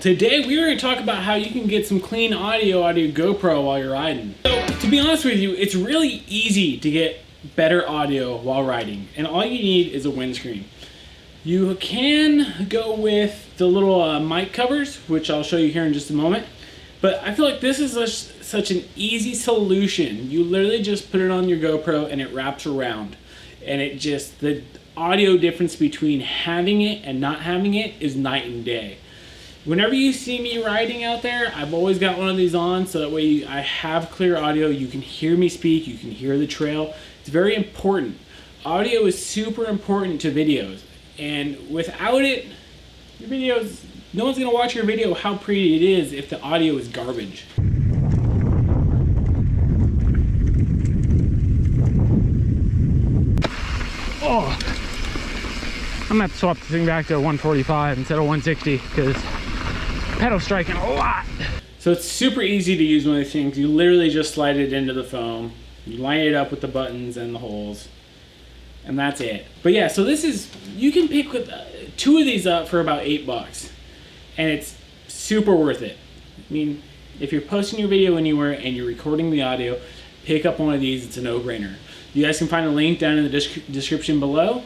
Today we are going to talk about how you can get some clean audio out of your GoPro while you're riding. So to be honest with you, it's really easy to get better audio while riding, and all you need is a windscreen. You can go with the little mic covers, which I'll show you here in just a moment, but I feel like this is such an easy solution. You literally just put it on your GoPro and it wraps around, and the audio difference between having it and not having it is night and day. Whenever you see me riding out there, I've always got one of these on, so that way I have clear audio. You can hear me speak, you can hear the trail. It's very important. Audio is super important to videos, and without it, your videos, no one's gonna watch your video how pretty it is if the audio is garbage. Oh, I'm gonna have to swap the thing back to a 145 instead of 160 because pedal striking a lot. So it's super easy to use one of these things. You literally just slide it into the foam, you line it up with the buttons and the holes, and that's it. But yeah, so you can pick with two of these up for about $8, and it's super worth it. I mean, if you're posting your video anywhere and you're recording the audio, pick up one of these. It's a no-brainer. You guys can find a link down in the description below.